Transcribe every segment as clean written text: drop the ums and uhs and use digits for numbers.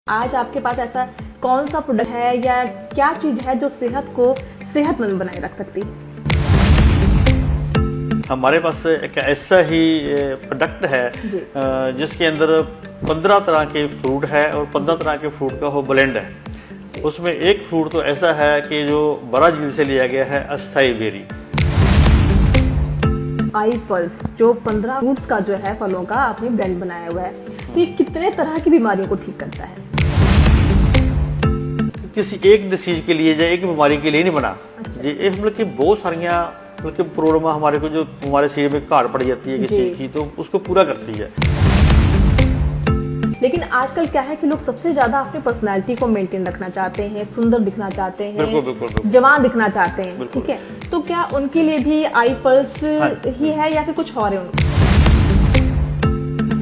आज आपके पास ऐसा कौन सा प्रोडक्ट है या क्या चीज है जो सेहत को सेहतमंद बनाए रख सकती है? हमारे पास एक ऐसा ही प्रोडक्ट है जिसके अंदर 15 तरह के फ्रूट है और 15 तरह के फ्रूट का वो ब्लेंड है। उसमें एक फ्रूट तो ऐसा है कि जो ब्राजील से लिया गया है, असाई बेरी। आई पल्स जो 15 फ्रूट्स का जो है फलों का आपने ब्लेंड बनाया हुआ है, तो ये कितने तरह की बीमारियों को ठीक करता है? किसी एक डिसीज के लिए या एक बीमारी के लिए नहीं बना। ये मतलब कि बहुत सारियां मतलब प्रॉब्लम हमारे को जो हमारे शरीर में घाट पड़ जाती है किसी चीज की, तो उसको पूरा करती है। लेकिन आजकल क्या है कि लोग सबसे ज्यादा अपनी पर्सनालिटी को मेंटेन रखना चाहते हैं, सुंदर दिखना चाहते हैं, बिल्कुल। जवान दिखना चाहते हैं, ठीक है? तो क्या उनके लिए भी आई पल्स ही है या फिर कुछ और है उनके?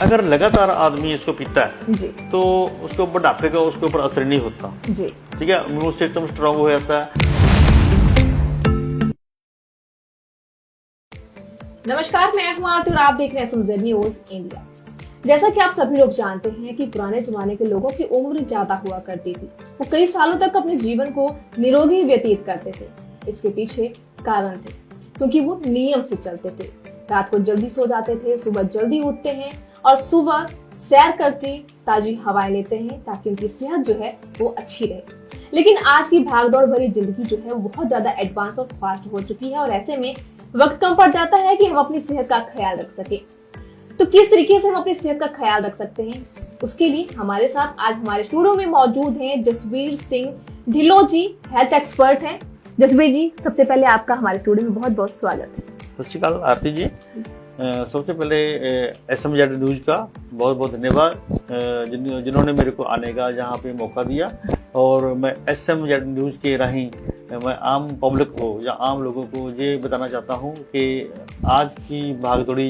अगर लगातार आदमी इसको पीता है जी, तो उसको बुढ़ापे का उसके ऊपर असर नहीं होता। जी, ठीक है, इम्यून सिस्टम स्ट्रांग हो जाता है। नमस्कार, मैं हूं आरती और आप देख रहे हैं SMZ न्यूज इंडिया। जैसा कि आप सभी लोग जानते हैं कि पुराने जमाने के लोगों की उम्र ज्यादा हुआ करती थी। वो कई सालों तक अपने जीवन को निरोगी व्यतीत करते थे। इसके पीछे कारण थे, क्योंकि वो नियम से चलते थे। रात को जल्दी सो जाते थे, सुबह जल्दी उठते हैं और सुबह सैर करके ताजी हवाएं लेते हैं ताकि उनकी सेहत जो है वो अच्छी रहे। लेकिन आज की भागदौड़ भरी जिंदगी जो है वो बहुत ज्यादा एडवांस और फास्ट हो चुकी है और ऐसे में वक्त कम पड़ जाता है कि हम अपनी सेहत का ख्याल रख सके। तो किस तरीके से हम अपनी सेहत का ख्याल रख सकते हैं, उसके लिए हमारे साथ आज हमारे स्टूडियो में मौजूद हैं जसवीर सिंह ढिल्लों जी, हेल्थ एक्सपर्ट हैं। जसवीर जी, सबसे पहले आपका हमारे स्टूडियो में बहुत बहुत स्वागत है। सत श्री अकाल आरती जी। सबसे पहले SMZ न्यूज का बहुत बहुत धन्यवाद जिन्होंने मेरे को आने का यहाँ पे मौका दिया। और मैं SMZ न्यूज के राही मैं आम पब्लिक को या आम लोगों को ये बताना चाहता हूँ कि आज की भागदौड़ी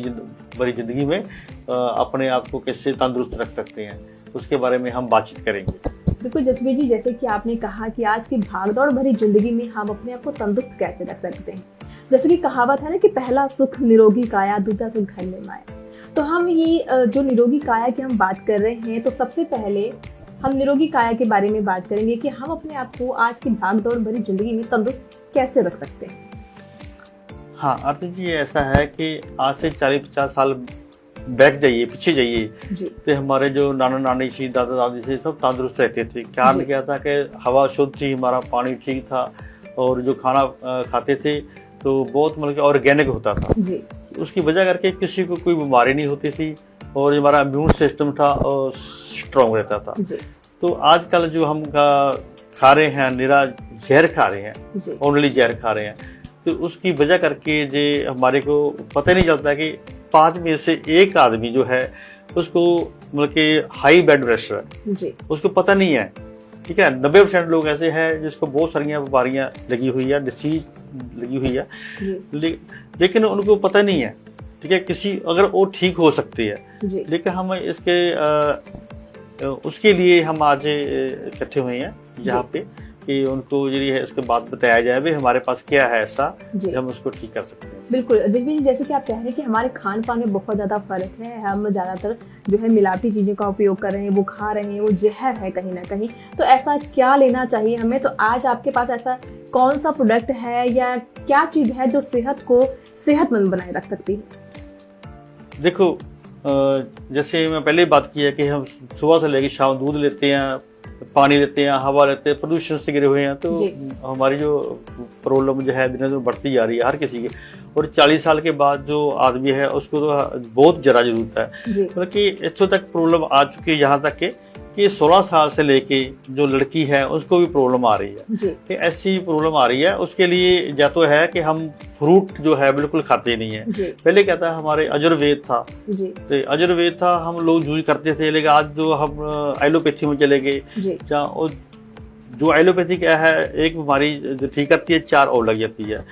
भरी जिंदगी में अपने आप को कैसे तंदुरुस्त रख सकते हैं, उसके बारे में हम बातचीत करेंगे। बिल्कुल जसवीर जी, जैसे कि आपने कहा कि आज की भागदौड़ भरी जिंदगी में हम अपने आप को तंदुरुस्त कैसे रख सकते हैं। जैसे कि कहावत है ना कि पहला सुख निरोगी काया, दूसरा सुख घर में माया। तो हम ये जो निरोगी काया की हम बात कर रहे हैं, तो सबसे पहले हम निरोगी काया के बारे में बात करेंगे कि हम अपने आप को आज की भागदौड़ भरी जिंदगी में तंदुरुस्त कैसे रख सकते हैं। हाँ आरती जी, ऐसा है कि आज से 40-50 साल बैक जाइए, पीछे जाइए, तो हमारे जो नाना नानी थी, दादा दादी थे, सब तंदुरुस्त रहते थे। कारण क्या था कि हवा शुद्ध थी, हमारा पानी ठीक था और जो खाना खाते थे तो बहुत मतलब कि ऑर्गेनिक होता था जी। उसकी वजह करके किसी को कोई बीमारी नहीं होती थी और हमारा इम्यून सिस्टम था और स्ट्रांग रहता था जी। तो आजकल जो हम खा रहे हैं, निरा जहर खा रहे हैं, ओनली जहर खा रहे हैं, तो उसकी वजह करके जे हमारे को पता नहीं चलता कि 5 में से 1 आदमी जो है उसको मतलब कि हाई ब्लड प्रेशर है जी। उसको पता नहीं है। ठीक है, 90% लोग ऐसे हैं जिसको बहुत सारी बीमारियां लगी हुई है, डिसीज लगी हुई है, लेकिन उनको पता नहीं है। ठीक है, किसी अगर वो ठीक हो सकती है, लेकिन हम इसके उसके लिए हम आज इकट्ठे हुए हैं यहाँ पे कि उनको जो है इसके बाद बताया जाए भी हमारे पास क्या है ऐसा कि हम उसको ठीक कर सकते हैं। बिल्कुल जैसे कि आप कह रहे हैं कि हमारे खान पान में बहुत ज्यादा फर्क है। हम ज्यादातर जो है मिलावटी चीजों का उपयोग कर रहे हैं, वो खा रहे हैं, वो जहर है कहीं ना कहीं। तो ऐसा क्या लेना चाहिए हमें? तो आज आपके पास ऐसा कौन सा प्रोडक्ट है या क्या चीज है जो सेहत को सेहतमंद बनाए रख सकती है? देखो, जैसे मैं पहले बात की है कि हम सुबह से लेकर शाम दूध लेते हैं, पानी लेते हैं, हवा लेते हैं, प्रदूषण से घिरे हुए हैं, तो हमारी जो प्रॉब्लम जो है दिन दिन बढ़ती जा रही है हर किसी की। और 40 साल के बाद जो आदमी है उसको तो बहुत जरा जरूरत है, मतलब कि इतों तक प्रॉब्लम आ चुकी है यहाँ तक कि 16 साल से लेके जो लड़की है उसको भी प्रॉब्लम आ रही है कि ऐसी प्रॉब्लम आ रही है। उसके लिए या तो है कि हम फ्रूट जो है बिल्कुल खाते नहीं है। पहले क्या था, हमारे आयुर्वेद था, तो आयुर्वेद था, हम लोग यूज करते थे, लेकिन आज जो हम एलोपैथी में चले गए, जो एलोपैथी क्या है, एक बीमारी जो ठीक करती है 4 और लग जाती है।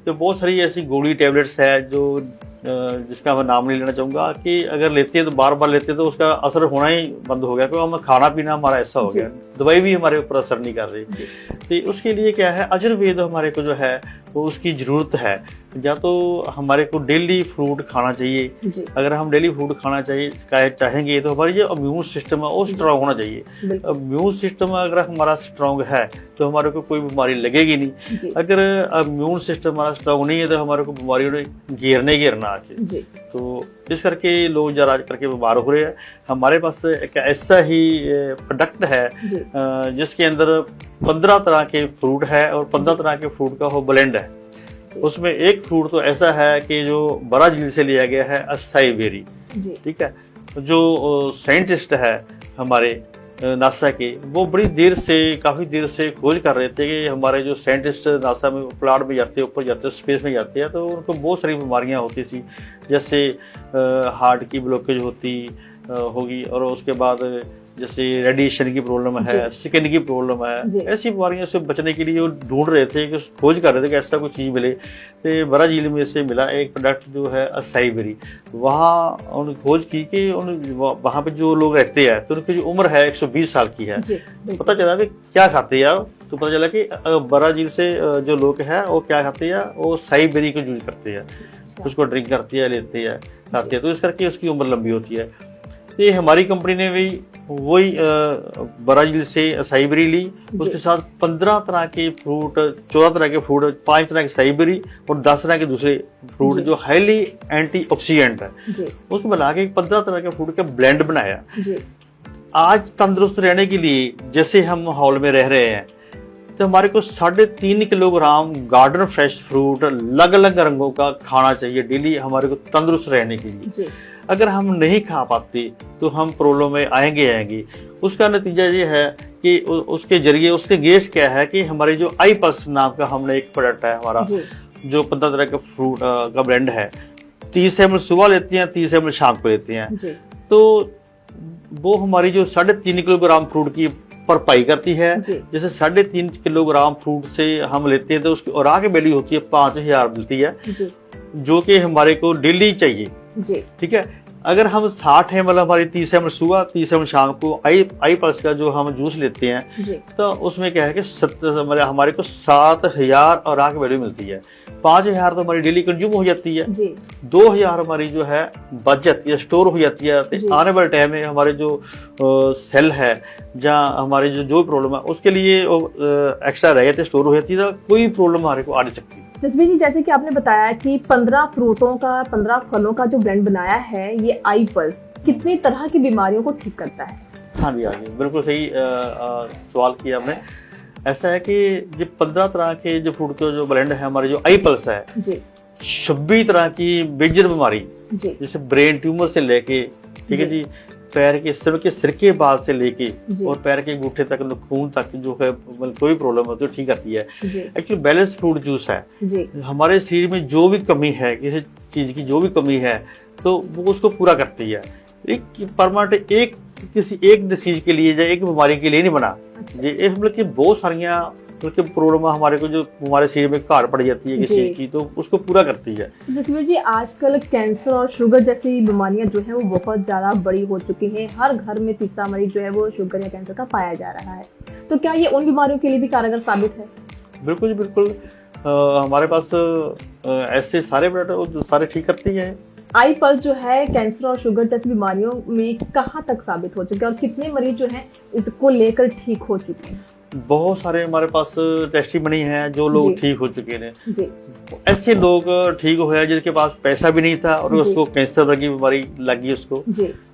तो बहुत सारी ऐसी गोली टैबलेट्स है जो जिसका मैं नाम नहीं लेना चाहूंगा कि अगर लेते हैं तो बार बार लेते हैं तो उसका असर होना ही बंद हो गया, क्योंकि हम खाना पीना हमारा ऐसा हो गया, दवाई भी हमारे ऊपर असर नहीं कर रही। तो उसके लिए क्या है, आयुर्वेद हमारे को जो है तो उसकी ज़रूरत है। या तो हमारे को डेली फ्रूट खाना चाहिए। जी। अगर हम डेली फ्रूट खाना चाहेंगे तो हमारी जो इम्यून सिस्टम है वो स्ट्रांग होना चाहिए। इम्यून सिस्टम अगर हमारा स्ट्रांग है तो हमारे को कोई बीमारी लगेगी नहीं। अगर इम्यून सिस्टम हमारा स्ट्रांग नहीं है तो हमारे को बीमारी घेरना आके। तो इस करके लोग ज़रा करके बीमार हो रहे हैं। हमारे पास एक ऐसा ही प्रोडक्ट है जिसके अंदर 15 तरह के फ्रूट है और 15 तरह के फ्रूट का वो ब्लेंड है। उसमें एक फ्रूट तो ऐसा है कि जो ब्राजील से लिया गया है, असाई बेरी। ठीक है, जो साइंटिस्ट है हमारे नासा के, वो काफी देर से खोज कर रहे थे कि हमारे जो साइंटिस्ट नासा में प्लांट में जाते हैं, ऊपर जाते हैं, स्पेस में जाते हैं, तो उनको बहुत सारी बीमारियां होती थी, जैसे हार्ट की ब्लॉकेज होगी और उसके बाद जैसे रेडिएशन की प्रॉब्लम है, स्किन की प्रॉब्लम है। ऐसी बीमारियों से बचने के लिए वो ढूंढ रहे थे, कि खोज कर रहे थे कि ऐसा कोई चीज मिले। तो ब्राजील में से मिला एक प्रोडक्ट जो है असाई बेरी। वहाँ उन्होंने खोज की कि वहाँ पे जो लोग रहते हैं तो उनकी जो उम्र है 120 साल की है। पता चला कि क्या खाते हैं, तो पता चला कि ब्राजील से जो लोग हैं वो क्या खाते हैं, वो असाई बेरी को यूज करते हैं, उसको ड्रिंक करते हैं, लेते हैं, खाते हैं, तो इस करके उसकी उम्र लंबी होती है। तो हमारी कंपनी ने भी वही ब्राजील से असाई बेरी ली, उसके साथ 15 तरह के फ्रूट, 14 तरह के फ्रूट, 5 तरह के असाई बेरी और 10 तरह के दूसरे फ्रूट जो हाईली एंटीऑक्सीडेंट है, उसको मिला के 15 तरह के फ्रूट का ब्लेंड बनाया। आज तंदुरुस्त रहने के लिए, जैसे हम माहौल में रह रहे हैं, तो हमारे को 3.5 किलोग्राम गार्डन फ्रेश फ्रूट अलग अलग रंगों का खाना चाहिए डेली, हमारे को तंदुरुस्त रहने के लिए। अगर हम नहीं खा पाते तो हम प्रॉब्लम में आएंगे। उसका नतीजा ये है कि उसके जरिए उसके गेस्ट क्या है कि हमारे जो आई पल्स नाम का हमने एक प्रोडक्ट है हमारा, जो 15 तरह का फ्रूट का ब्लेंड है, 30 ml सुबह लेते हैं, 30 ml शाम को लेते हैं। तो वो हमारी जो 3.5 किलोग्राम फ्रूट की भरपाई करती है। जैसे 3.5 किलोग्राम फ्रूट से हम लेते हैं तो उसकी और आगे वैल्यू होती है 5000 मिलती है, जो कि हमारे को डेली चाहिए। ठीक है, अगर हम 60 ml हमारी 30 ml सुबह, 30 ml शाम को आई पल्स का जो हम जूस लेते हैं, तो उसमें क्या है कि मतलब हमारे को 7000 और आगे वैल्यू मिलती है। 5000 तो हमारी डेली कंज्यूम हो जाती है, 2000 हमारी जो है बच जाती है, स्टोर हो जाती है। तो आने वाले टाइम में हमारे जो सेल है, जहाँ हमारे जो प्रॉब्लम है, उसके लिए एक्स्ट्रा रह जाते, स्टोर हो जाती है, कोई प्रॉब्लम हमारे को आ नहीं सकती। जसबीर जी, जैसे कि आपने बताया कि 15 फ्रूटों का, 15 फलों का जो ब्लेंड बनाया है, ये आई पल्स कितनी तरह की बीमारियों को ठीक करता है? हाँ जी, बिल्कुल सही सवाल किया आपने। ऐसा है कि जो 15 तरह के जो फ्रूट का जो ब्लेंड है, हमारे जो आई पल्स है, 26 तरह की मेजर बीमारी, जैसे ब्रेन ट्यूमर से लेके, ठीक है जी, पैर के सिर के बाल से लेके और पैर के अंगूठे तक, खून तक जो है कोई प्रॉब्लम है तो ठीक करती है। एक्चुअली बैलेंस फ्रूट जूस है, हमारे शरीर में जो भी कमी है, किसी चीज की जो भी कमी है, तो वो उसको पूरा करती है। एक परमानेंट किसी एक डिसीज के लिए या एक बीमारी के लिए नहीं बना। ये मतलब कि बहुत सारियां प्रॉब्लम हमारे को, जो हमारे शरीर में घाट पड़ जाती है किसी चीज की, तो उसको पूरा करती है। जसबीर जी, आजकल कैंसर और शुगर जैसी बीमारियां जो है वो बहुत ज्यादा बड़ी हो चुकी हैं। हर घर में तीसरा मरीज जो है वो शुगर या कैंसर का पाया जा रहा है। तो क्या ये उन बीमारियों के लिए भी कारगर साबित है? बिल्कुल जी, बिल्कुल। हमारे पास ऐसे सारे प्रोडक्ट सारे ठीक करती है। आई पल्स जो है कैंसर और शुगर जैसी बीमारियों में कहाँ तक साबित हो चुके हैं और कितने मरीज जो है इसको लेकर ठीक हो चुके हैं? बहुत सारे हमारे पास टेस्टिमनी है, जो लोग ठीक हो चुके हैं। ऐसे लोग ठीक हुए जिनके पास पैसा भी नहीं था और उसको कैंसर की बीमारी लगी उसको,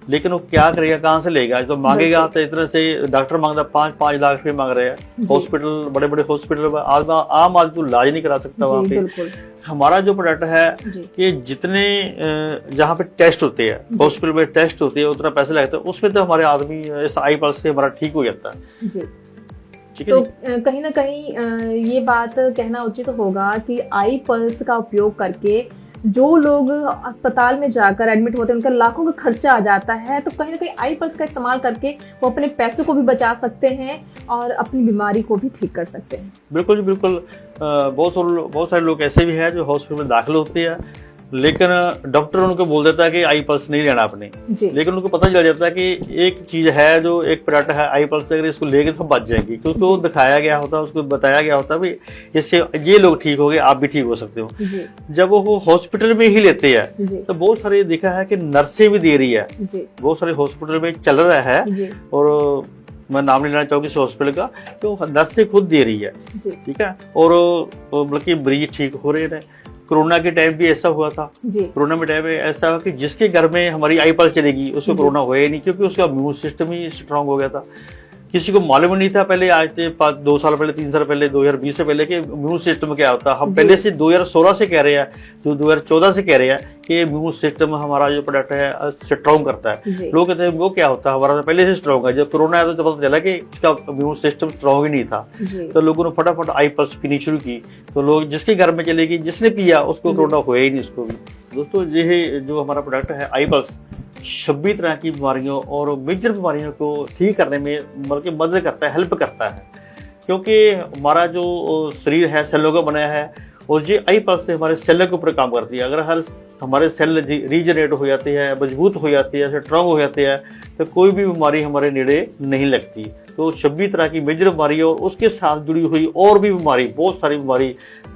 लेकिन वो क्या करेगा, कहाँ से लेगा? तो मांगेगा तो इतने से डॉक्टर मांगता 5-5 लाख रुपए मांग रहे हैं। हॉस्पिटल, बड़े बड़े हॉस्पिटल में आम आदमी तो इलाज नहीं करा सकता वहाँ पे। हमारा जो प्रोडक्ट है कि जितने जहाँ पे टेस्ट होते हैं, हॉस्पिटल में टेस्ट होते हैं, उतना पैसे लगता है, उसमें तो हमारे आदमी इस आई पल्स से हमारा ठीक हो जाता है। तो कहीं ना कहीं ये बात कहना उचित होगा कि आई पल्स का उपयोग करके जो लोग अस्पताल में जाकर एडमिट होते हैं, उनका लाखों का खर्चा आ जाता है, तो कहीं ना कहीं आई पल्स का इस्तेमाल करके वो अपने पैसों को भी बचा सकते हैं और अपनी बीमारी को भी ठीक कर सकते हैं। बिल्कुल जी, बिल्कुल। बहुत सारे लोग ऐसे भी हैं जो हॉस्पिटल में दाखिल होते हैं, लेकिन डॉक्टर उनको बोल देता है कि आई पल्स नहीं लेना आपने, लेकिन उनको पता चल जाता है कि एक चीज है जो एक प्रोडक्ट है आई पल्स, अगर इसको लेके तो बच जाएंगे, क्योंकि उसको दिखाया गया होता है, उसको बताया गया होता है भी इससे ये लोग ठीक हो गए, आप भी ठीक हो सकते हो। जब वो हॉस्पिटल में ही लेते हैं तो बहुत सारे देखा है कि नर्सें भी दे रही है, बहुत सारे हॉस्पिटल में चल रहा है, और मैं नाम नहीं लेना चाहूंगी इस हॉस्पिटल का, तो नर्सें खुद दे रही है, ठीक है, और बल्कि मरीज ठीक हो रहे हैं। कोरोना के टाइम भी ऐसा हुआ था, कोरोना में टाइम में ऐसा हुआ कि जिसके घर में हमारी आई पल्स चलेगी उसको कोरोना हुआ ही नहीं, क्योंकि उसका इम्यून सिस्टम ही स्ट्रांग हो गया था। किसी को मालूम नहीं था पहले, आज से 2 साल पहले, 3 साल पहले, 2020 से पहले कि इम्यून सिस्टम क्या होता है। हम पहले से 2016 से कह रहे हैं, जो 2014 से कह रहे हैं कि इम्यून सिस्टम हमारा जो प्रोडक्ट है स्ट्रांग करता है। लोग कहते हैं वो क्या होता है, हमारा तो पहले से स्ट्रांग है। जब कोरोना आया तो पता चला कि इसका इम्यून सिस्टम स्ट्रांग ही नहीं था, तो लोगों ने फटाफट आई पल्स पीनी शुरू की, तो लोग जिसके घर में चलेगी, जिसने पिया उसको कोरोना हुआ ही नहीं उसको भी। दोस्तों ये जो हमारा प्रोडक्ट है आई पल्स 26 तरह की बीमारियों और मेजर बीमारियों को ठीक करने में बल्कि मदद करता है, हेल्प करता है, क्योंकि हमारा जो शरीर है सेलों का बनाया है, और ये आई पल्स से हमारे सेल के ऊपर काम करती है। अगर हमारे सेल रीजनरेट हो जाते हैं, मजबूत हो जाते हैं, स्ट्रांग हो जाते हैं, तो कोई भी बीमारी हमारे नेड़े नहीं लगती। तो 26 तरह की मेजर बीमारी और उसके साथ जुड़ी हुई और भी बीमारी, बहुत सारी बीमारी,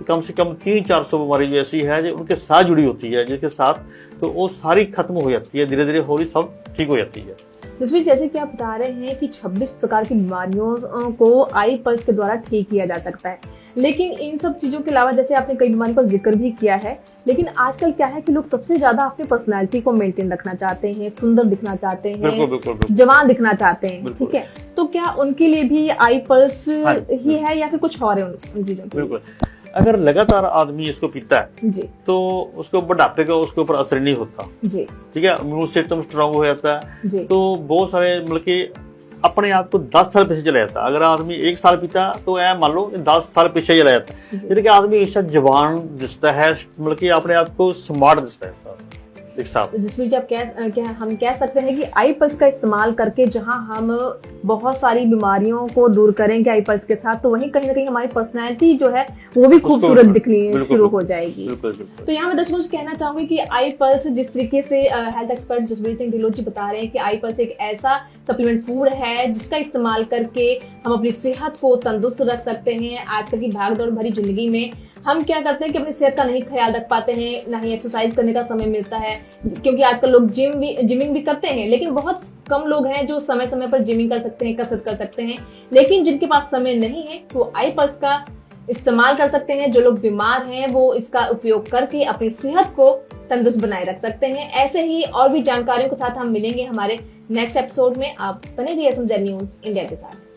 कम से कम 300-400 बीमारी जो ऐसी है जो उनके साथ जुड़ी होती है, जिसके साथ तो वो सारी खत्म हो जाती है, धीरे धीरे होली सब ठीक हो जाती है। तस्वीर जैसे कि आप बता रहे हैं कि 26 प्रकार की बीमारियों को आई पल्स के द्वारा ठीक किया जा सकता है, लेकिन इन सब चीजों के अलावा जैसे आपने कई बीमारियों का जिक्र भी किया है, लेकिन आजकल क्या है कि लोग सबसे ज्यादा अपनी पर्सनालिटी को मेंटेन रखना चाहते हैं, सुंदर दिखना चाहते हैं, बिल्कुल। जवान दिखना चाहते हैं, ठीक है, तो क्या उनके लिए भी आई पल्स ही है या फिर कुछ और है उन चीजों? बिल्कुल, अगर लगातार आदमी इसको पीता है जी, तो उसको बुढ़ापे का उसके ऊपर असर नहीं होता जी, ठीक है, इम्यून सिस्टम स्ट्रांग हो जाता है। तो बहुत सारे मतलब कि अपने आप को 10 साल पीछे चला जाता है। अगर आदमी 1 साल पीता तो मान लो 10 साल पीछे चला जाता है, यानी कि आदमी हमेशा जवान दिखता है, मतलब कि अपने आप को स्मार्ट दिखता है एक साथ। जिसमें हम कह सकते हैं कि आई पल्स का इस्तेमाल करके जहां हम बहुत सारी बीमारियों को दूर करेंगे आई पल्स के साथ, तो वहीं कहीं ना कहीं हमारी पर्सनैलिटी जो है वो भी खूबसूरत दिखनी शुरू हो जाएगी। तो यहाँ मैं दर्शकों से कहना चाहूंगी कि आई पल्स, जिस तरीके से हेल्थ एक्सपर्ट जसवीर सिंह ढिल्लों जी बता रहे हैं कि आई पल्स एक ऐसा सप्लीमेंट फूड है जिसका इस्तेमाल करके हम अपनी सेहत को तंदुरुस्त रख सकते हैं। आजकल की भागदौड़ भरी जिंदगी में हम क्या करते हैं कि अपनी सेहत का नहीं ख्याल रख पाते हैं, ना ही एक्सरसाइज करने का समय मिलता है, क्योंकि आजकल लोग जिमिंग भी करते हैं, लेकिन बहुत कम लोग हैं जो समय समय पर जिमिंग कर सकते हैं, कसरत कर सकते हैं। लेकिन जिनके पास समय नहीं है वो आई पल्स का इस्तेमाल कर सकते हैं। जो लोग बीमार हैं वो इसका उपयोग करके अपनी सेहत को तंदुरुस्त बनाए रख सकते हैं। ऐसे ही और भी जानकारियों के साथ हम मिलेंगे हमारे नेक्स्ट एपिसोड में। आप बने रहिए SMZ न्यूज़ इंडिया के साथ।